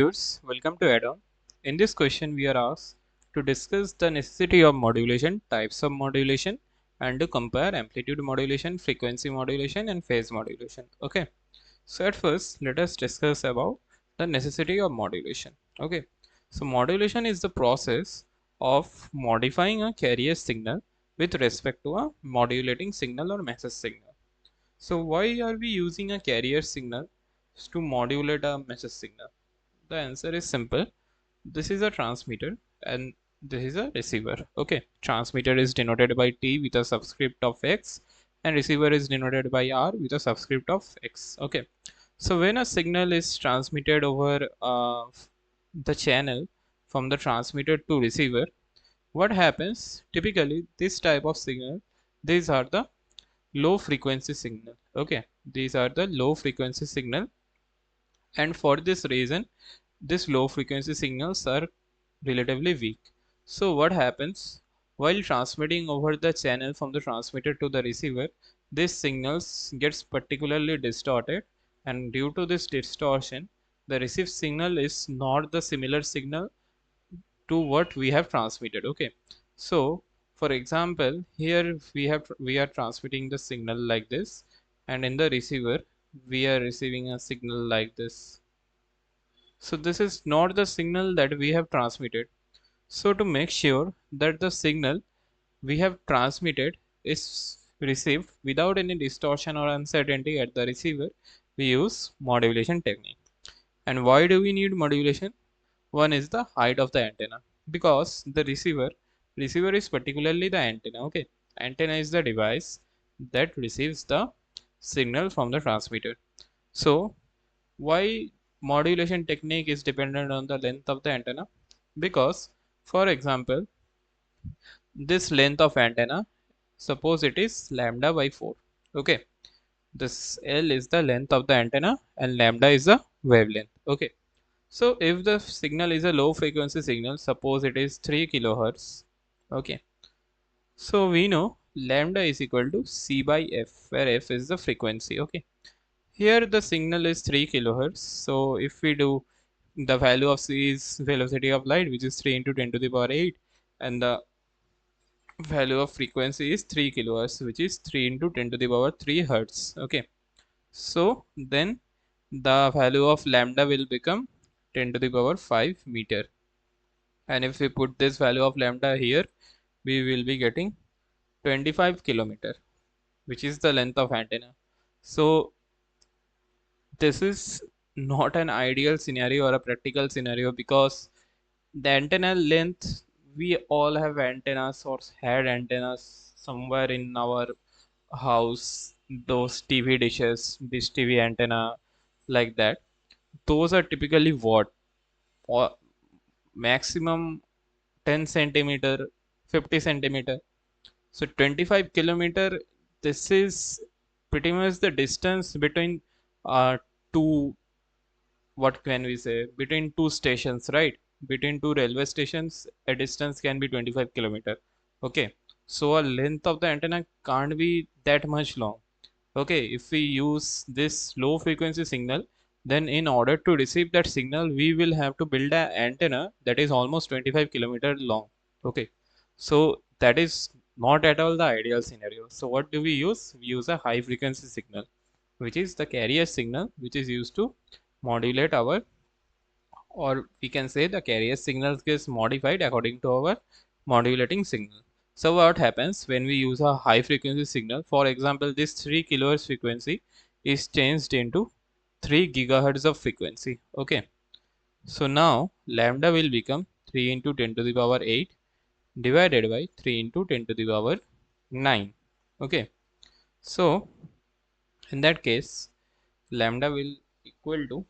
Viewers, welcome to add-on. In this question, we are asked to discuss the necessity of modulation, types of modulation, and to compare amplitude modulation, frequency modulation, and phase modulation. Okay. So at first, let us discuss about the necessity of modulation. Okay. So modulation is the process of modifying a carrier signal with respect to a modulating signal or message signal. So why are we using a carrier signal to modulate a message signal? The answer is simple. This is a transmitter and this is a receiver. Okay, transmitter is denoted by T with a subscript of X and receiver is denoted by R with a subscript of X. Okay, so when a signal is transmitted over the channel from the transmitter to receiver, what happens? Typically, this type of signal, these are the low frequency signal. Okay, these are the low frequency signal, and for this reason these low frequency signals are relatively weak. So what happens while transmitting over the channel from the transmitter to the receiver, these signals gets particularly distorted, and due to this distortion the received signal is not the similar signal to what we have transmitted. Okay, so for example, here we are transmitting the signal like this, and in the receiver we are receiving a signal like this. So this is not the signal that we have transmitted. So to make sure that the signal we have transmitted is received without any distortion or uncertainty at the receiver, we use modulation technique. And why do we need modulation? One is the height of the antenna, because the receiver is particularly the antenna. Okay, antenna is the device that receives the signal from the transmitter. So why modulation technique is dependent on the length of the antenna? Because for example, this length of antenna, suppose it is lambda by 4. Okay, this L is the length of the antenna and lambda is the wavelength. Okay, so if the signal is a low frequency signal, suppose it is 3 kilohertz. Okay, so we know lambda is equal to C by F, where F is the frequency. Okay, here the signal is 3 kilohertz. So if we do, the value of C is velocity of light, which is 3 into 10 to the power 8, and the value of frequency is 3 kilohertz, which is 3 into 10 to the power 3 hertz. Okay, so then the value of lambda will become 10 to the power 5 meter, and if we put this value of lambda here, we will be getting 25 kilometer, which is the length of antenna. So this is not an ideal scenario or a practical scenario, because the antenna length, we all have antennas or had antennas somewhere in our house, those TV dishes, dish TV antenna, like that. Those are typically what, or maximum 10 centimeter, 50 centimeter. So 25 kilometer, this is pretty much the distance between two, what can we say, between two stations, right? Between two railway stations a distance can be 25 kilometer. Okay, so a length of the antenna can't be that much long. Okay, if we use this low frequency signal, then in order to receive that signal we will have to build an antenna that is almost 25 kilometer long. Okay, so that is not at all the ideal scenario. So what do we use? We use a high frequency signal, which is the carrier signal, which is used to modulate our, or we can say the carrier signals gets modified according to our modulating signal. So what happens when we use a high frequency signal? For example, this 3 kilohertz frequency is changed into 3 gigahertz of frequency. Okay, so now lambda will become 3 into 10 to the power 8 divided by 3 into 10 to the power 9. Okay, so in that case lambda will equal to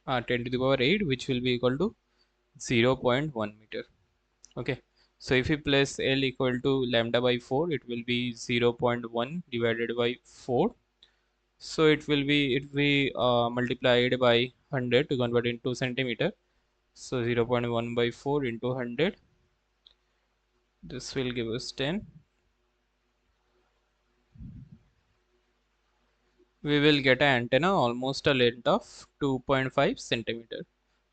10 to the power 8, which will be equal to 0.1 meter. Okay, so if we place L equal to lambda by 4, it will be 0.1 divided by 4. So it will be multiplied by 100 to convert into centimeter. So 0.1 by 4 into 100, this will give us 10. We will get an antenna almost a length of 2.5 centimeter.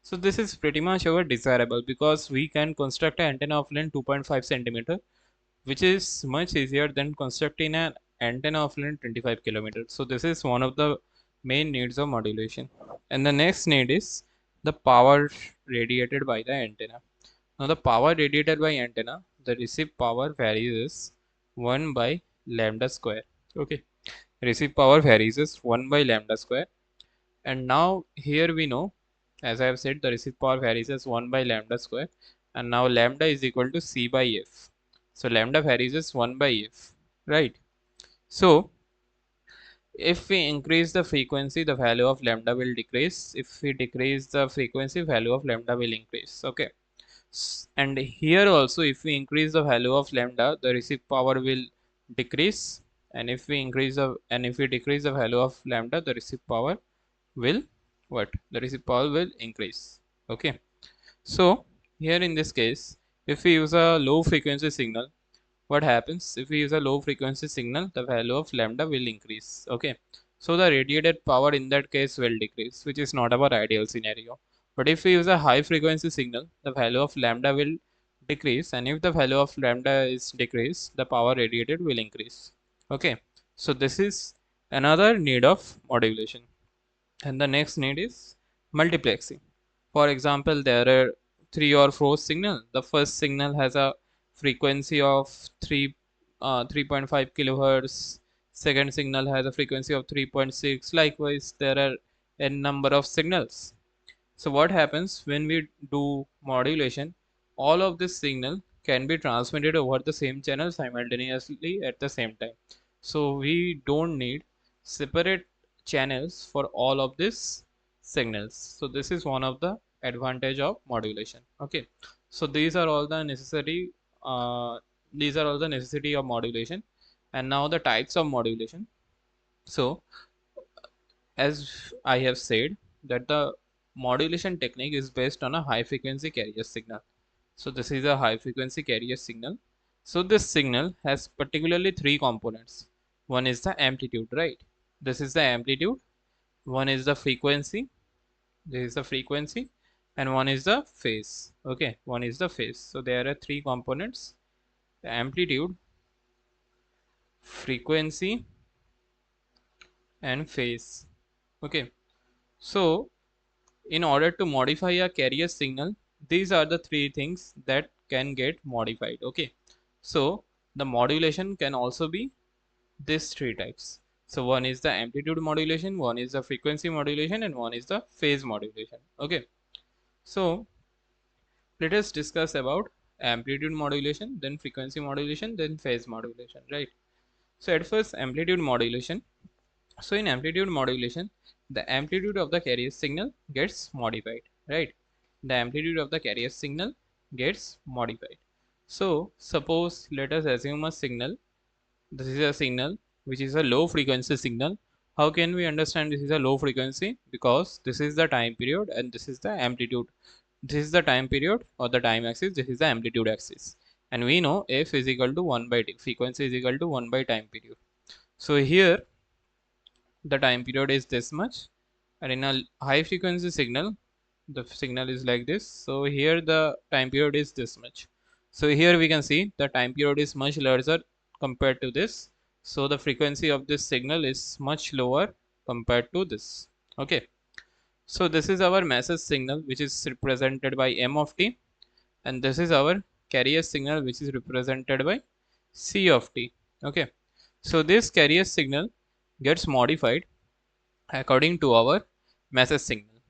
So this is pretty much our desirable because we can construct an antenna of length 2.5 centimeter, which is much easier than constructing an antenna of length 25 kilometers. So this is one of the main needs of modulation. And the next need is the power radiated by the antenna. Now the power radiated by antenna, the received power varies is 1 by lambda square. Okay, received power varies is 1 by lambda square. And now here we know, as I have said, the received power varies as 1 by lambda square, and now lambda is equal to c by f. So lambda varies as 1 by f, right? So if we increase the frequency, the value of lambda will decrease. If we decrease the frequency, value of lambda will increase. Okay. And here also, if we increase the value of lambda, the received power will decrease. And if we decrease the value of lambda, the received power will what? The received power will increase. Okay. So here in this case, if we use a low frequency signal, what happens? If we use a low frequency signal, the value of lambda will increase. Okay, so the radiated power in that case will decrease, which is not our ideal scenario. But if we use a high frequency signal, the value of lambda will decrease, and if the value of lambda is decreased, the power radiated will increase. Okay, so this is another need of modulation. And the next need is multiplexing. For example, there are 3 or 4 signal. The first signal has a frequency of 3.5 kilohertz. Second signal has a frequency of 3.6. Likewise, there are n number of signals. So what happens when we do modulation? All of this signal can be transmitted over the same channel simultaneously at the same time. So we don't need separate channels for all of these signals. So this is one of the advantage of modulation. Okay. So these are all the necessity of modulation. And now the types of modulation. So as I have said, that the modulation technique is based on a high frequency carrier signal. So this is a high frequency carrier signal. So this signal has particularly 3 components. One is the amplitude, right? This is the amplitude. One is the frequency. This is the frequency. And one is the phase. Okay, one is the phase. So there are 3 components: the amplitude, frequency, and phase. Okay, so in order to modify a carrier signal, these are the 3 things that can get modified. Okay, so the modulation can also be these 3 types. So one is the amplitude modulation, one is the frequency modulation, and one is the phase modulation. Okay, so let us discuss about amplitude modulation, then frequency modulation, then phase modulation, right? So at first, amplitude modulation. So in amplitude modulation, the amplitude of the carrier signal gets modified, right? The amplitude of the carrier signal gets modified. So suppose let us assume a signal. This is a signal which is a low frequency signal. How can we understand this is a low frequency? Because this is the time period and this is the amplitude. This is the time period or the time axis. This is the amplitude axis. And we know f is equal to 1 by t. Frequency is equal to 1 by time period. So here the time period is this much, and in a high frequency signal the signal is like this. So here the time period is this much. So here we can see the time period is much larger compared to this. So the frequency of this signal is much lower compared to this. Okay, so this is our message signal which is represented by m of t, and this is our carrier signal which is represented by c of t. Okay, so this carrier signal gets modified according to our message signal,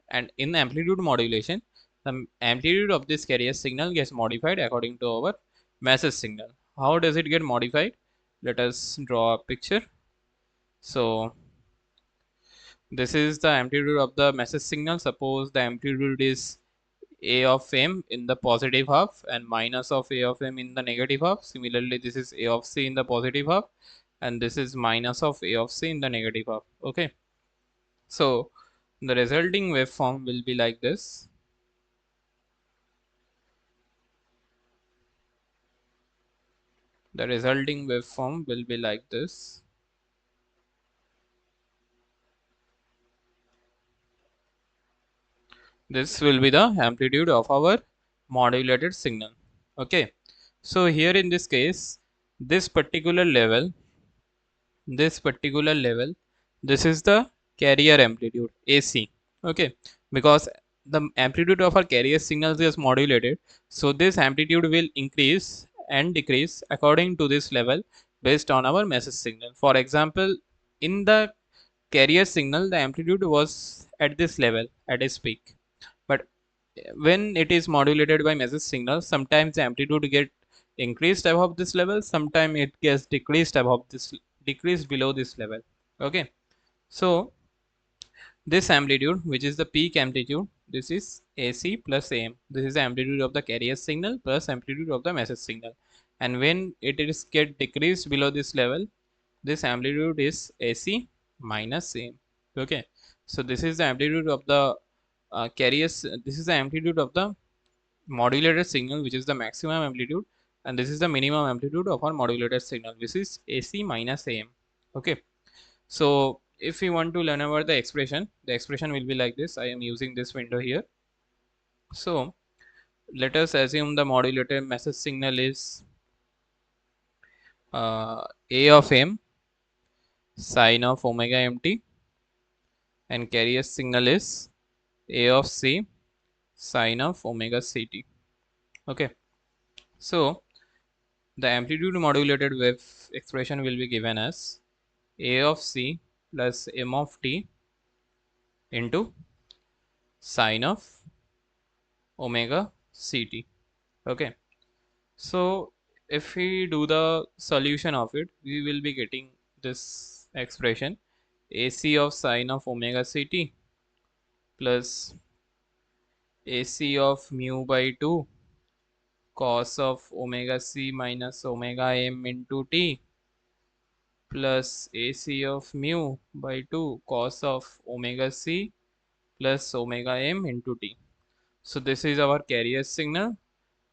and in amplitude modulation the amplitude of this carrier signal gets modified according to our message signal. How does it get modified? Let us draw a picture. So this is the amplitude of the message signal. Suppose the amplitude is a of m in the positive half and minus of a of m in the negative half. Similarly, this is a of c in the positive half and this is minus of a of c in the negative half. Okay, so the resulting waveform will be like this. The resulting waveform will be like this. This will be the amplitude of our modulated signal. Okay, so here in this case, this particular level this particular level this is the carrier amplitude AC. Okay, because the amplitude of our carrier signals is modulated, so this amplitude will increase and decrease according to this level based on our message signal. For example, in the carrier signal the amplitude was at this level at its peak, but when it is modulated by message signal, sometimes the amplitude get increased above this level, sometimes it gets decreased above this, decreased below this level. Okay, so this amplitude, which is the peak amplitude, this is AC plus AM, this is the amplitude of the carrier signal plus amplitude of the message signal, and when it is get decreased below this level, this amplitude is AC minus AM. Okay, so this is the amplitude of the carriers, this is the amplitude of the modulated signal, which is the maximum amplitude, and this is the minimum amplitude of our modulated signal, which is AC minus AM. Okay, so if we want to learn about the expression will be like this. I am using this window here. So let us assume the modulated message signal is A of M sine of omega mt, and carrier signal is A of C sine of omega ct. Okay, so the amplitude modulated wave expression will be given as A of C plus M of t into sine of omega ct. Okay, so if we do the solution of it, we will be getting this expression AC of sine of omega ct plus AC of mu by 2 cos of omega c minus omega m into t plus AC of mu by 2 cos of omega c plus omega m into t. So this is our carrier signal.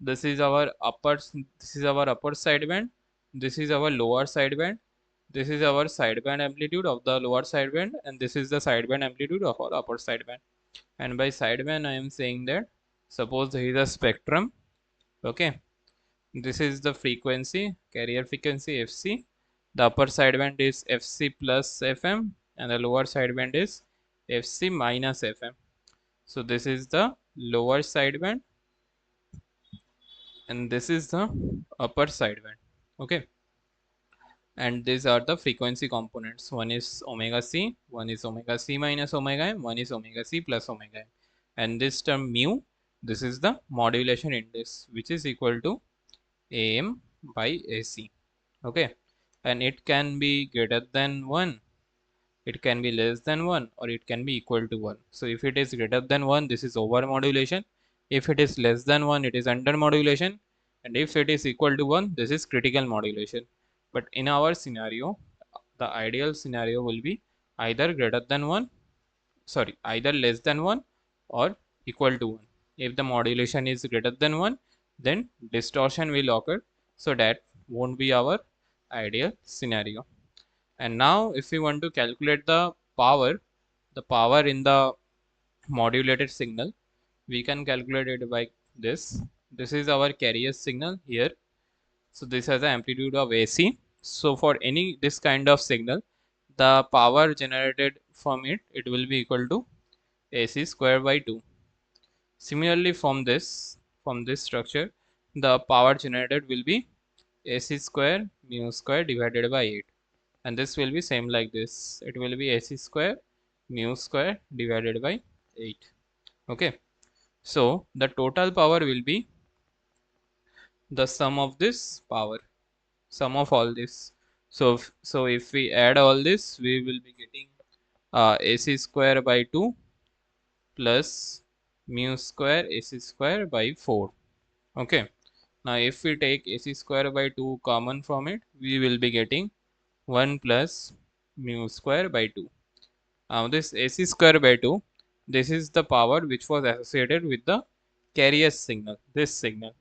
This is our upper sideband. This is our lower sideband. This is our sideband amplitude of the lower sideband, and this is the sideband amplitude of our upper sideband. And by sideband, I am saying that suppose there is a spectrum. Okay, this is the frequency, carrier frequency Fc. The upper sideband is Fc plus Fm, and the lower sideband is Fc minus Fm. So this is the lower sideband, and this is the upper sideband. Okay, and these are the frequency components. One is omega c, one is omega c minus omega m, one is omega c plus omega m, and this term mu, this is the modulation index, which is equal to am by ac. Okay, and it can be greater than 1, it can be less than 1, or it can be equal to 1. So if it is greater than 1, this is over modulation. If it is less than 1, it is under modulation, and if it is equal to 1, this is critical modulation. But in our scenario, the ideal scenario will be either greater than 1, sorry, either less than 1 or equal to 1. If the modulation is greater than 1, then distortion will occur, so that won't be our ideal scenario. And now if we want to calculate the power in the modulated signal, we can calculate it by this. This is our carrier signal here. So this has an amplitude of AC. So for any this kind of signal, the power generated from it will be equal to AC square by 2. Similarly, from this structure, the power generated will be AC square mu square divided by 8, and this will be same like this. It will be AC square mu square divided by 8. Okay, so the total power will be the sum of this power, sum of all this. So if we add all this, we will be getting AC square by 2 plus mu square AC square by 4. Okay, now if we take AC square by 2 common from it, we will be getting 1 plus mu square by 2. Now this AC square by 2, this is the power which was associated with the carrier signal, this signal.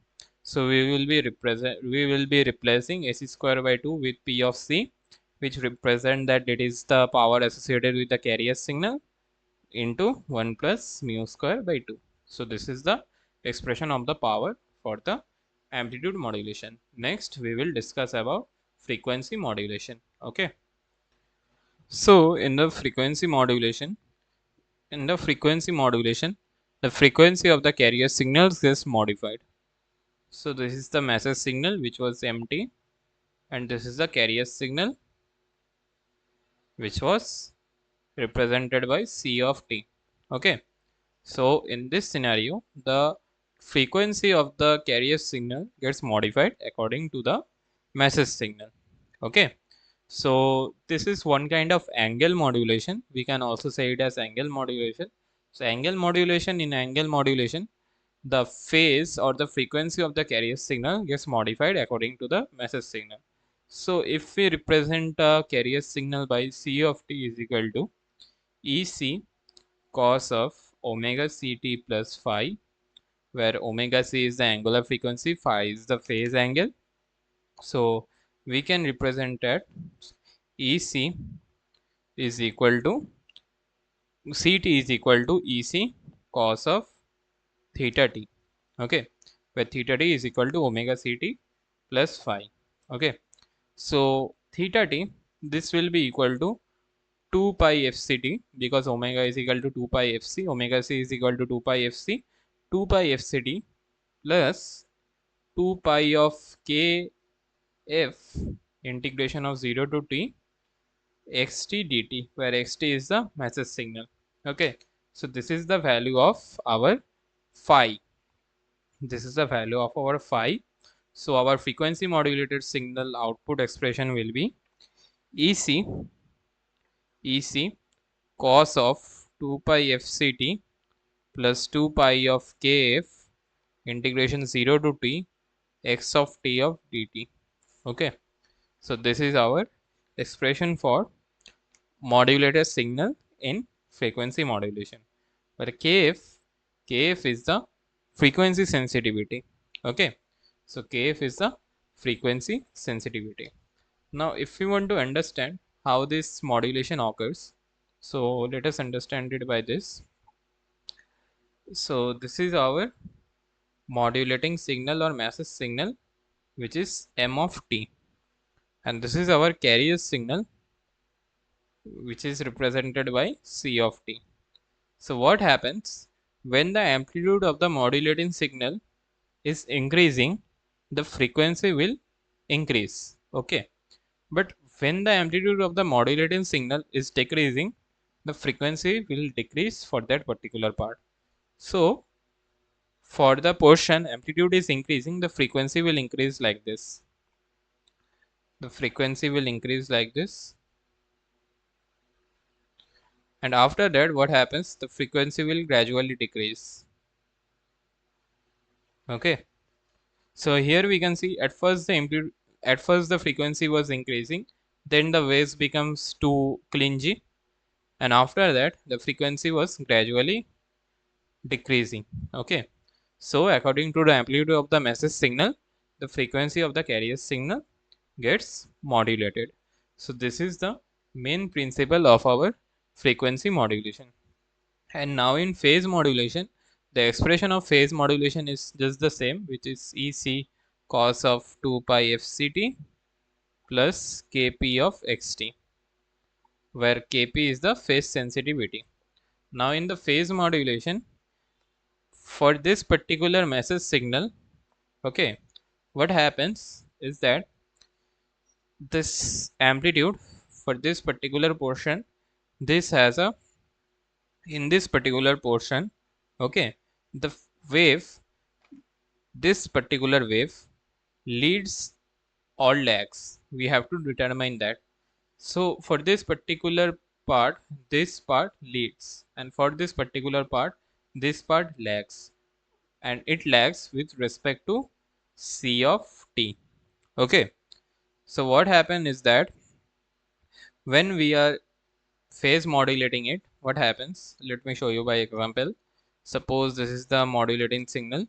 So we will be replacing AC square by 2 with P of C, which represent that it is the power associated with the carrier signal, into 1 plus mu square by 2. So this is the expression of the power for the amplitude modulation. Next we will discuss about frequency modulation. Okay. So in the frequency modulation, the frequency of the carrier signals is modified. So this is the message signal which was empty, and this is the carrier signal which was represented by C of t. Okay. So in this scenario, the frequency of the carrier signal gets modified according to the message signal. Okay. So this is one kind of angle modulation. We can also say it as angle modulation. So in angle modulation, the phase or the frequency of the carrier signal gets modified according to the message signal. So if we represent a carrier signal by C of t is equal to EC cos of omega ct plus phi, where omega c is the angular frequency, phi is the phase angle. So we can represent that EC is equal to ct is equal to EC cos of theta t. Okay, where theta t is equal to omega ct plus phi. Okay, so theta t, this will be equal to 2 pi fct, because omega is equal to 2 pi fc, omega c is equal to 2 pi fc, 2 pi fct plus 2 pi of k f integration of 0 to t xt dt, where xt is the message signal. Okay, so this is the value of our phi. This is the value of our phi. So our frequency modulated signal output expression will be ec cos of 2 pi fct plus 2 pi of kf integration 0 to t x of t of dt. Okay, so this is our expression for modulated signal in frequency modulation, but kf is the frequency sensitivity. Okay, so kf is the frequency sensitivity. Now if we want to understand how this modulation occurs, so let us understand it by this. So this is our modulating signal or message signal, which is m of t, and this is our carrier signal, which is represented by c of t. So what happens when the amplitude of the modulating signal is increasing, the frequency will increase. Okay, but when the amplitude of the modulating signal is decreasing, the frequency will decrease for that particular part. So for the portion amplitude is increasing, the frequency will increase like this. The frequency will increase like this, and after that what happens, the frequency will gradually decrease. Okay, so here we can see at first the frequency was increasing, then the waves becomes too clingy, and after that the frequency was gradually decreasing. Okay, so according to the amplitude of the message signal, the frequency of the carrier signal gets modulated. So this is the main principle of our frequency modulation. And now in phase modulation, the expression of phase modulation is just the same, which is EC cos of 2 pi fct plus kp of xt, where kp is the phase sensitivity. Now in the phase modulation, for this particular message signal, okay, what happens is that this amplitude for this particular portion, this has a, in this particular portion, okay, the wave, this particular wave leads or lags. We have to determine that. So for this particular part, this part leads, and for this particular part, this part lags, and it lags with respect to c of t. Okay, so what happens is that when we are phase modulating it, what happens, let me show you by example. Suppose this is the modulating signal.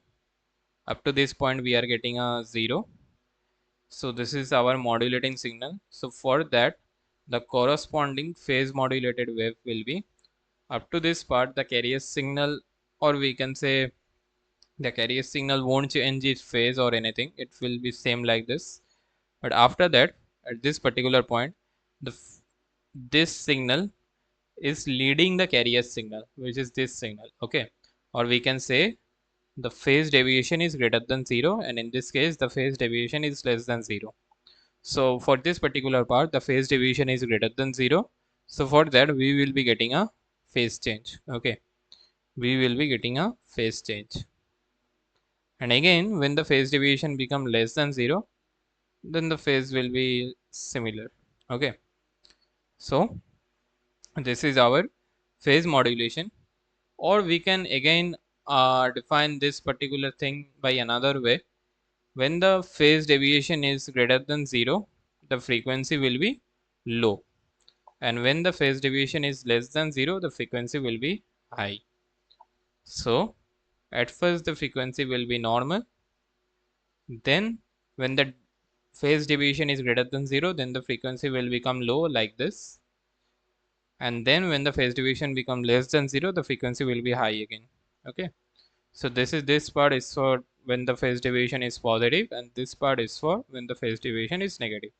Up to this point we are getting a 0. So this is our modulating signal. So for that, the corresponding phase modulated wave will be, up to this part the carrier signal, or we can say The carrier signal won't change its phase or anything, it will be same like this. But after that, at this particular point, this signal is leading the carrier signal, which is this signal, okay? Or we can say the phase deviation is greater than 0, and in this case the phase deviation is less than 0. So for this particular part, the phase deviation is greater than 0. So for that we will be getting a phase change, okay? We will be getting a phase change. And again, when the phase deviation become less than 0, then the phase will be similar, okay? So this is our phase modulation. Or we can again define this particular thing by another way. When the phase deviation is greater than 0, the frequency will be low, and when the phase deviation is less than 0, the frequency will be high. So at first the frequency will be normal, then when the phase deviation is greater than 0, then the frequency will become low like this, and then when the phase deviation become less than 0, the frequency will be high again, okay? So this part is for when the phase deviation is positive, and this part is for when the phase deviation is negative.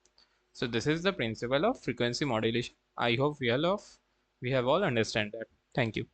So this is the principle of frequency modulation. I hope we have all understand that. Thank you.